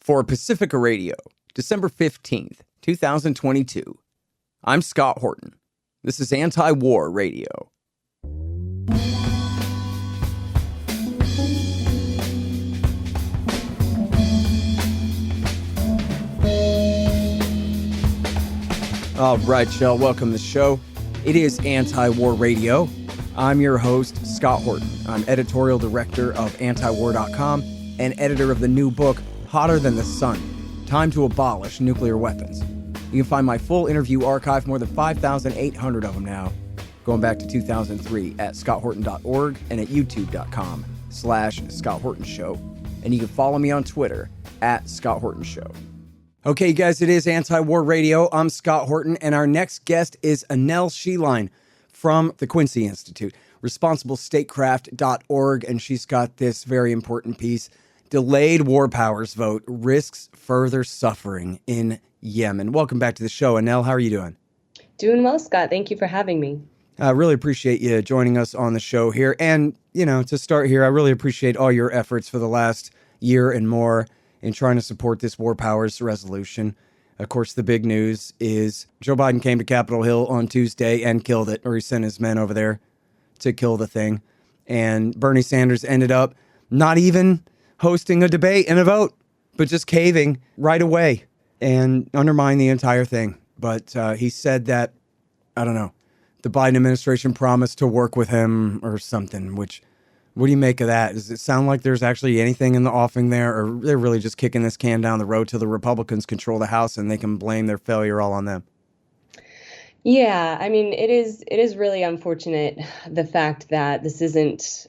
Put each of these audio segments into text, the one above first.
For Pacifica Radio, December 15th, 2022. I'm Scott Horton. This is Antiwar Radio. All right, y'all, welcome to the show. It is Anti-War Radio. I'm your host, Scott Horton. I'm editorial director of Antiwar.com and editor of the new book, Hotter Than the Sun, Time to Abolish Nuclear Weapons. You can find my full interview archive, more than 5,800 of them now, going back to 2003 at scotthorton.org and at youtube.com/Scott Horton Show. And you can follow me on Twitter at Scott Horton Show. Okay, guys, it is Anti-War Radio. I'm Scott Horton, and our next guest is Annelle Sheline from the Quincy Institute, responsiblestatecraft.org, and she's got this very important piece, Delayed War Powers Vote Risks Further Suffering in Yemen. Welcome back to the show, Annelle. How are you doing? Doing well, Scott. Thank you for having me. I really appreciate you joining us on the show here. And, to start here, I really appreciate all your efforts for the last year and more in trying to support this War Powers Resolution. Of course, the big news is Joe Biden came to Capitol Hill on Tuesday and killed it, or he sent his men over there to kill the thing. And Bernie Sanders ended up not even hosting a debate and a vote, but just caving right away and undermining the entire thing. But he said that, I don't know, the Biden administration promised to work with him or something, which, what do you make of that? Does it sound like there's actually anything in the offing there, or they're really just kicking this can down the road till the Republicans control the House and they can blame their failure all on them? Yeah, I mean, it is really unfortunate, the fact that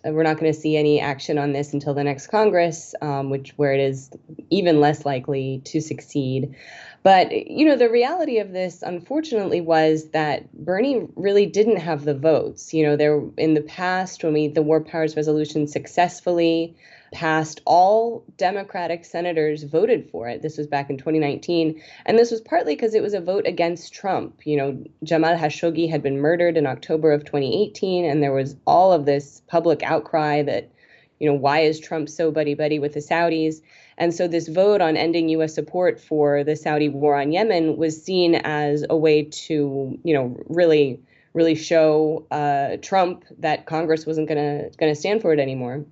we're not going to see any action on this until the next Congress, where it is even less likely to succeed. But, the reality of this, unfortunately, was that Bernie really didn't have the votes. There in the past, when the War Powers Resolution successfully passed, all Democratic senators voted for it. This was back in 2019. And this was partly because it was a vote against Trump. Jamal Khashoggi had been murdered in October of 2018. And there was all of this public outcry that, why is Trump so buddy-buddy with the Saudis? And so this vote on ending U.S. support for the Saudi war on Yemen was seen as a way to, really show Trump that Congress wasn't going to stand for it anymore.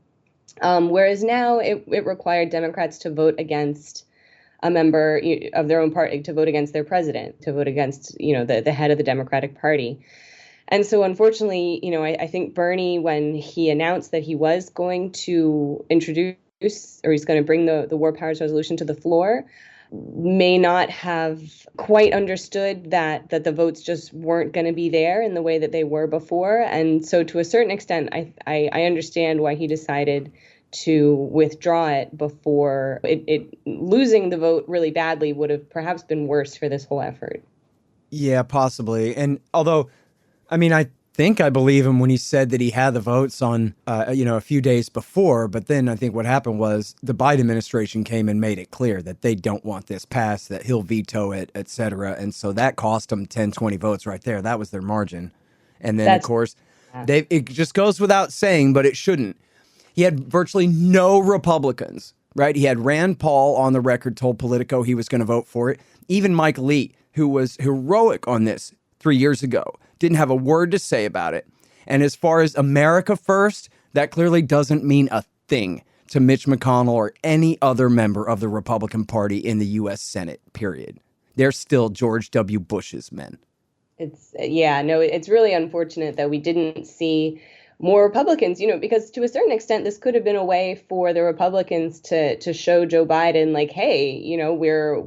Whereas now it required Democrats to vote against a member of their own party, to vote against their president, to vote against, the head of the Democratic Party. And so, unfortunately, I think Bernie, when he announced that he was going to introduce, or he's going to bring the War Powers Resolution to the floor, may not have quite understood that the votes just weren't going to be there in the way that they were before. And so to a certain extent, I understand why he decided to withdraw it before it losing the vote really badly would have perhaps been worse for this whole effort. Yeah, possibly. And although, I think I believe him when he said that he had the votes on, a few days before. But then I think what happened was the Biden administration came and made it clear that they don't want this passed, that he'll veto it, et cetera. And so that cost them 10, 20 votes right there. That was their margin. And then, of course, it just goes without saying, but it shouldn't. He had virtually no Republicans, right? He had Rand Paul on the record, told Politico he was going to vote for it. Even Mike Lee, who was heroic on this 3 years ago, didn't have a word to say about it. And as far as America first, that clearly doesn't mean a thing to Mitch McConnell or any other member of the Republican Party in the U.S. Senate, period. They're still George W. Bush's men. It's really unfortunate that we didn't see more Republicans, because to a certain extent, this could have been a way for the Republicans to show Joe Biden, like, hey,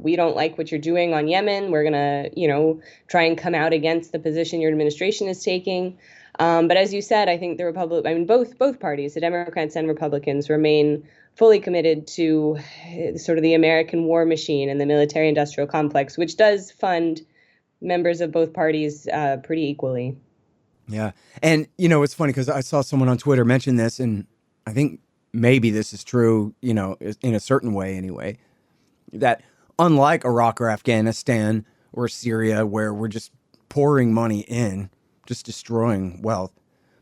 we don't like what you're doing on Yemen. We're going to, try and come out against the position your administration is taking. But as you said, I think both parties, the Democrats and Republicans, remain fully committed to sort of the American war machine and the military-industrial complex, which does fund members of both parties pretty equally. Yeah. And, it's funny because I saw someone on Twitter mention this, and I think maybe this is true, in a certain way anyway, that unlike Iraq or Afghanistan or Syria, where we're just pouring money in, just destroying wealth,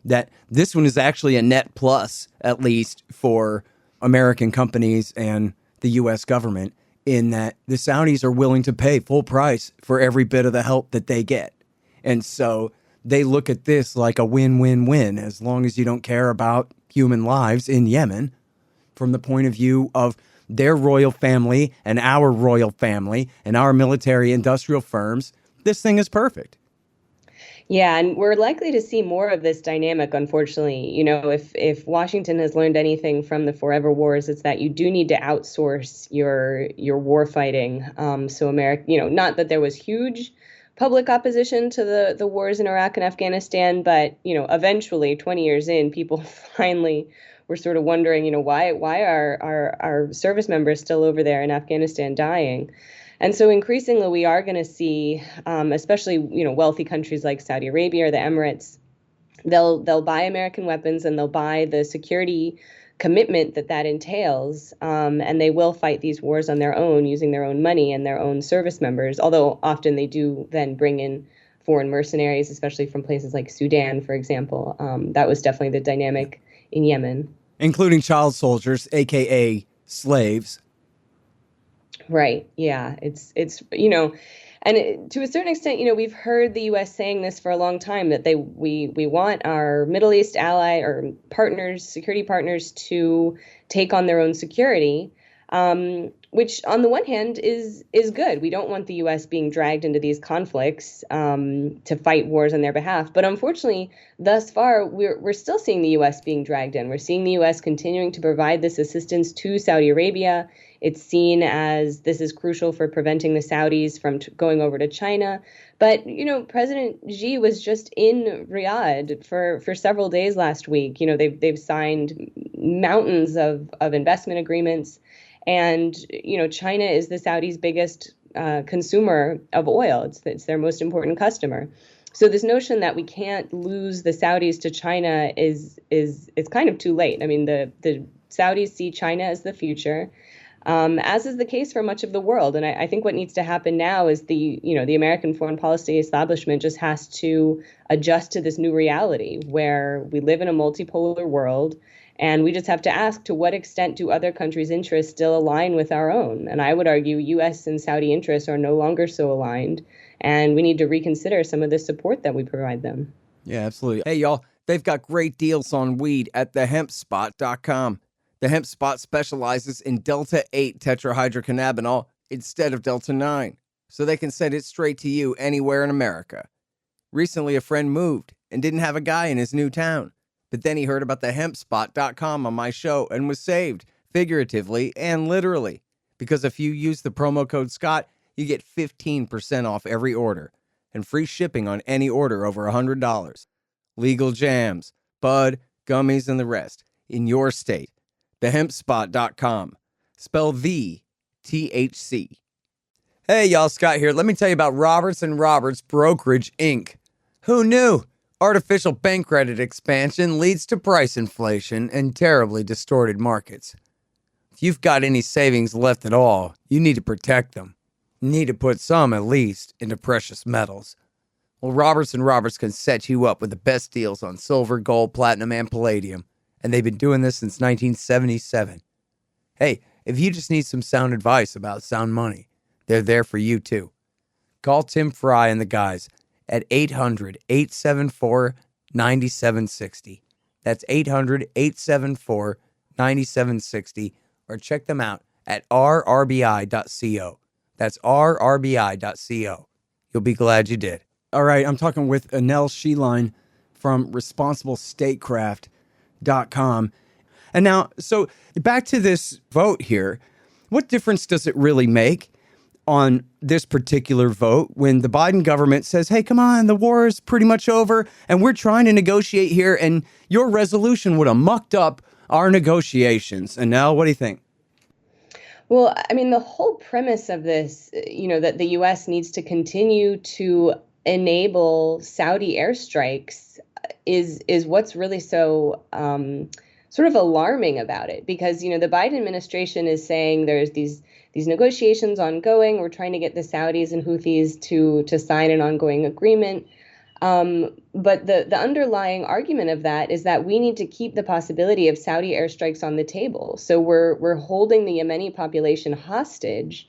that this one is actually a net plus, at least for American companies and the U.S. government, in that the Saudis are willing to pay full price for every bit of the help that they get. And so they look at this like a win-win-win, as long as you don't care about human lives in Yemen from the point of view of their royal family and our royal family and our military industrial firms. This thing is perfect. Yeah, and we're likely to see more of this dynamic, unfortunately. If Washington has learned anything from the forever wars, it's that you do need to outsource your war fighting. So America, not that there was huge public opposition to the wars in Iraq and Afghanistan, but eventually, 20 years in, people finally were sort of wondering, why are our service members still over there in Afghanistan dying? And so increasingly, we are going to see, especially wealthy countries like Saudi Arabia or the Emirates, they'll buy American weapons and they'll buy the security commitment that entails, and they will fight these wars on their own using their own money and their own service members. Although often they do then bring in foreign mercenaries, especially from places like Sudan, for example. That was definitely the dynamic in Yemen, including child soldiers, aka slaves. Right. Yeah. It's and to a certain extent, we've heard the U.S. saying this for a long time, that we want our Middle East ally or partners, security partners, to take on their own security, which on the one hand is good. We don't want the U.S. being dragged into these conflicts to fight wars on their behalf. But unfortunately, thus far, we're still seeing the U.S. being dragged in. We're seeing the U.S. continuing to provide this assistance to Saudi Arabia. It's seen as this is crucial for preventing the Saudis from going over to China. But, President Xi was just in Riyadh for several days last week. They've signed mountains of investment agreements. And, China is the Saudis' biggest consumer of oil. It's their most important customer. So this notion that we can't lose the Saudis to China is it's kind of too late. I mean, the Saudis see China as the future, as is the case for much of the world. And I think what needs to happen now is the American foreign policy establishment just has to adjust to this new reality where we live in a multipolar world. And we just have to ask, to what extent do other countries' interests still align with our own? And I would argue U.S. and Saudi interests are no longer so aligned. And we need to reconsider some of the support that we provide them. Yeah, absolutely. Hey, y'all, they've got great deals on weed at thehempspot.com. The Hemp Spot specializes in Delta-8 tetrahydrocannabinol instead of Delta-9, so they can send it straight to you anywhere in America. Recently, a friend moved and didn't have a guy in his new town, but then he heard about thehempspot.com on my show and was saved, figuratively and literally, because if you use the promo code Scott, you get 15% off every order and free shipping on any order over $100. Legal jams, bud, gummies, and the rest in your state. Thehempspot.com. Spell the THC. Hey, y'all, Scott here. Let me tell you about Roberts & Roberts Brokerage, Inc. Who knew? Artificial bank credit expansion leads to price inflation and terribly distorted markets. If you've got any savings left at all, you need to protect them. You need to put some, at least, into precious metals. Well, Roberts & Roberts can set you up with the best deals on silver, gold, platinum, and palladium. And they've been doing this since 1977. Hey, if you just need some sound advice about sound money, they're there for you too. Call Tim Fry and the guys at 800-874-9760. That's 800-874-9760. Or check them out at rrbi.co. That's rrbi.co. You'll be glad you did. All right, I'm talking with Annelle Sheline from ResponsibleStatecraft.com. And now, so back to this vote here. What difference does it really make on this particular vote when the Biden government says, hey, come on, the war is pretty much over and we're trying to negotiate here, and your resolution would have mucked up our negotiations? And now, what do you think? Well, I mean, the whole premise of this, that the U.S. needs to continue to enable Saudi airstrikes is what's really so sort of alarming about it, because the Biden administration is saying there's these negotiations ongoing. We're trying to get the Saudis and Houthis to sign an ongoing agreement. But the underlying argument of that is that we need to keep the possibility of Saudi airstrikes on the table. So we're holding the Yemeni population hostage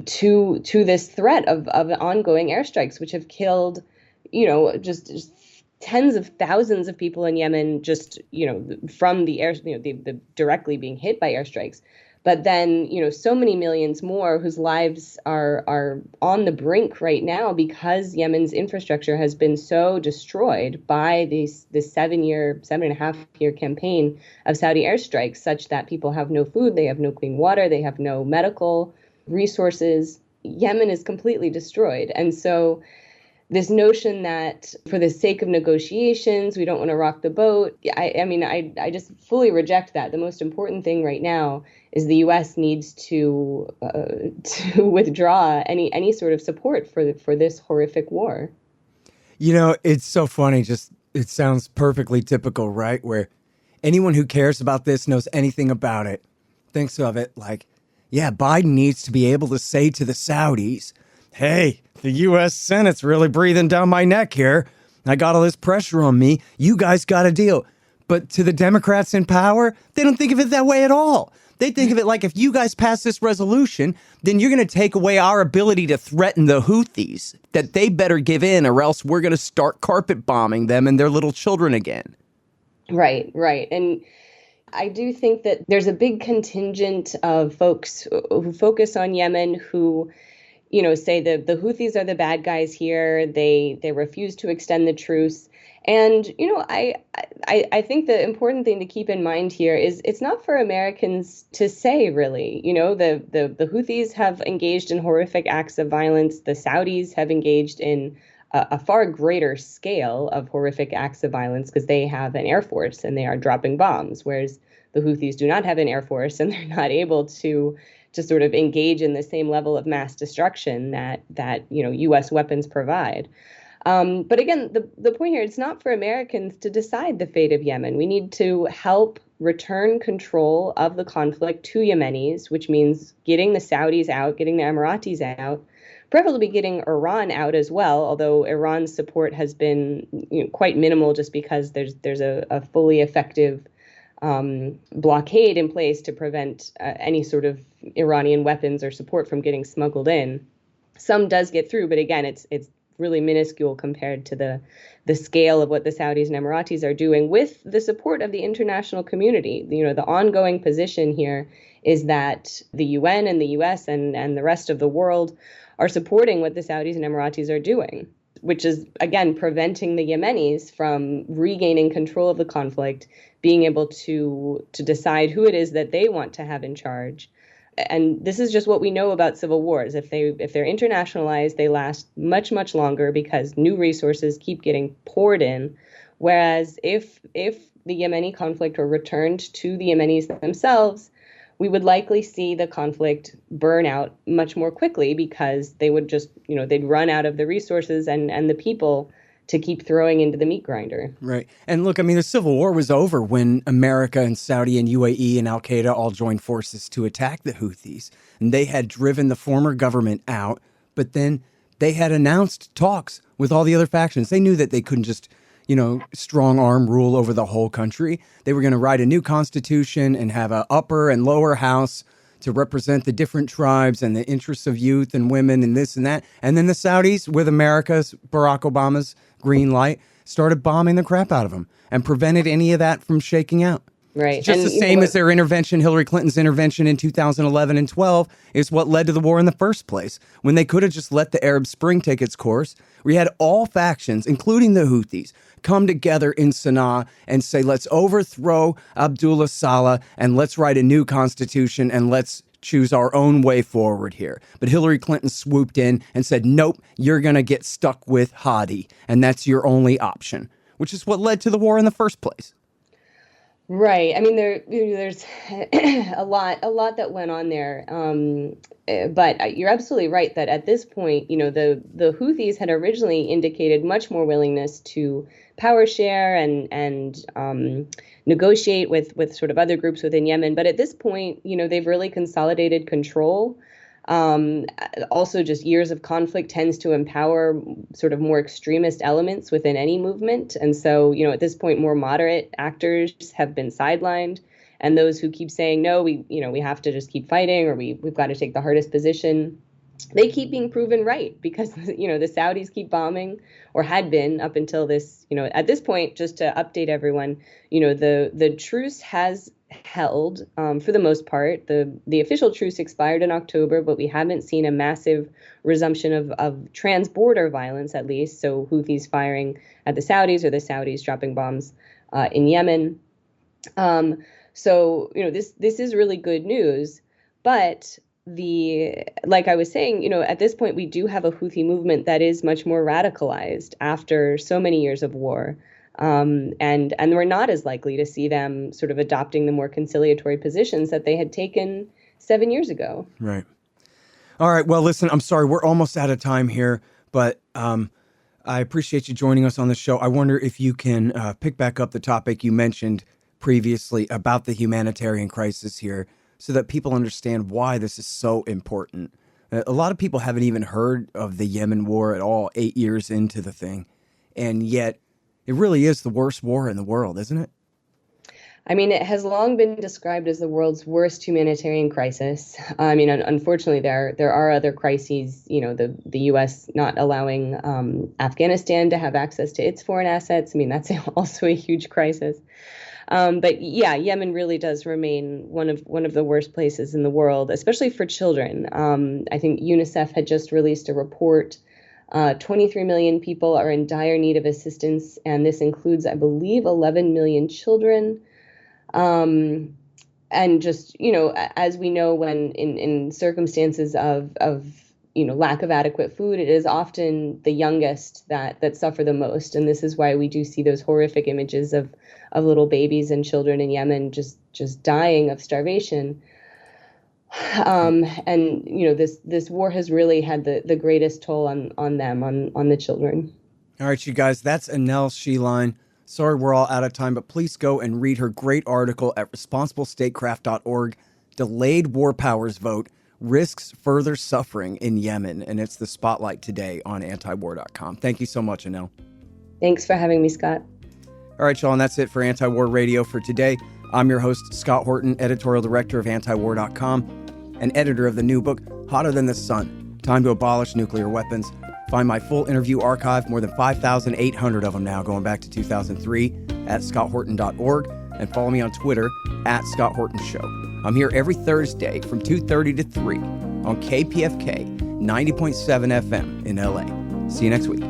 to this threat of ongoing airstrikes, which have killed, just tens of thousands of people in Yemen, just, from the air, the directly being hit by airstrikes. But then, so many millions more whose lives are on the brink right now because Yemen's infrastructure has been so destroyed by this 7.5 year campaign of Saudi airstrikes, such that people have no food, they have no clean water, they have no medical resources. Yemen is completely destroyed. And so this notion that for the sake of negotiations, we don't want to rock the boat. I just fully reject that. The most important thing right now is the U.S. needs to withdraw any sort of support for this horrific war. It's so funny. Just, it sounds perfectly typical, right? Where anyone who cares about this, knows anything about it, thinks of it like, yeah, Biden needs to be able to say to the Saudis, hey, the U.S. Senate's really breathing down my neck here. I got all this pressure on me. You guys got a deal. But to the Democrats in power, they don't think of it that way at all. They think of it like, if you guys pass this resolution, then you're going to take away our ability to threaten the Houthis, that they better give in, or else we're going to start carpet bombing them and their little children again. Right. And I do think that there's a big contingent of folks who focus on Yemen who, say the Houthis are the bad guys here. They refuse to extend the truce. And, I think the important thing to keep in mind here is it's not for Americans to say, really. The Houthis have engaged in horrific acts of violence. The Saudis have engaged in a far greater scale of horrific acts of violence because they have an air force and they are dropping bombs, whereas the Houthis do not have an air force and they're not able to sort of engage in the same level of mass destruction that U.S. weapons provide. But again, the point here, it's not for Americans to decide the fate of Yemen. We need to help return control of the conflict to Yemenis, which means getting the Saudis out, getting the Emiratis out, preferably getting Iran out as well, although Iran's support has been quite minimal just because there's a fully effective blockade in place to prevent any sort of Iranian weapons or support from getting smuggled in. Some does get through, but again, it's really minuscule compared to the scale of what the Saudis and Emiratis are doing with the support of the international community. The ongoing position here is that the UN and the US and the rest of the world are supporting what the Saudis and Emiratis are doing, which is, again, preventing the Yemenis from regaining control of the conflict, being able to decide who it is that they want to have in charge. And this is just what we know about civil wars. If they're internationalized, they last much, much longer because new resources keep getting poured in. Whereas if the Yemeni conflict were returned to the Yemenis themselves, we would likely see the conflict burn out much more quickly because they would just, they'd run out of the resources and the people to keep throwing into the meat grinder. Right. And look, the Civil War was over when America and Saudi and UAE and Al-Qaeda all joined forces to attack the Houthis. And they had driven the former government out, but then they had announced talks with all the other factions. They knew that they couldn't just, strong arm rule over the whole country. They were going to write a new constitution and have an upper and lower house to represent the different tribes and the interests of youth and women and this and that. And then the Saudis, with America's, Barack Obama's green light, started bombing the crap out of them and prevented any of that from shaking out. Right. It's just the same as their intervention, Hillary Clinton's intervention in 2011 and 12 is what led to the war in the first place, when they could have just let the Arab Spring take its course. We had all factions, including the Houthis, come together in Sana'a and say, let's overthrow Abdullah Saleh and let's write a new constitution and let's choose our own way forward here. But Hillary Clinton swooped in and said, nope, you're going to get stuck with Hadi, and that's your only option, which is what led to the war in the first place. Right. There's a lot that went on there. But you're absolutely right that at this point, the Houthis had originally indicated much more willingness to power share and negotiate with sort of other groups within Yemen. But at this point, they've really consolidated control. Also, just years of conflict tends to empower sort of more extremist elements within any movement. And so, at this point, more moderate actors have been sidelined. And those who keep saying, no, we have to just keep fighting, or we've got to take the hardest position, they keep being proven right because, the Saudis keep bombing, or had been up until this, at this point, just to update everyone, the truce has held for the most part. The official truce expired in October, but we haven't seen a massive resumption of transborder violence, at least. So Houthis firing at the Saudis, or the Saudis dropping bombs in Yemen. So, this is really good news. But like I was saying, at this point, we do have a Houthi movement that is much more radicalized after so many years of war. And we're not as likely to see them sort of adopting the more conciliatory positions that they had taken 7 years ago. Right. All right. Well, listen, I'm sorry, we're almost out of time here, but I appreciate you joining us on the show. I wonder if you can pick back up the topic you mentioned previously about the humanitarian crisis here, so that people understand why this is so important. A lot of people haven't even heard of the Yemen war at all 8 years into the thing, and yet it really is the worst war in the world, isn't it? I mean, it has long been described as the world's worst humanitarian crisis. I mean, unfortunately, there are other crises. The U.S. not allowing Afghanistan to have access to its foreign assets. I mean, that's also a huge crisis. But yeah, Yemen really does remain one of the worst places in the world, especially for children. I think UNICEF had just released a report. 23 million people are in dire need of assistance, and this includes, I believe, 11 million children. And just, as we know, when in circumstances of lack of adequate food, it is often the youngest that suffer the most. And this is why we do see those horrific images of little babies and children in Yemen just dying of starvation. And this war has really had the greatest toll on them, on the children. All right, you guys, that's Annelle Sheline. Sorry we're all out of time, but please go and read her great article at responsiblestatecraft.org, Delayed War Powers Vote Risks Further Suffering in Yemen. And it's the spotlight today on antiwar.com. Thank you so much, Annelle. Thanks for having me, Scott. All right, y'all, and that's it for Antiwar Radio for today. I'm your host, Scott Horton, editorial director of Antiwar.com, and editor of the new book, Hotter Than the Sun, Time to Abolish Nuclear Weapons. Find my full interview archive, more than 5,800 of them now, going back to 2003, at scotthorton.org, and follow me on Twitter, at Scott Horton Show. I'm here every Thursday from 2:30 to 3 on KPFK 90.7 FM in LA. See you next week.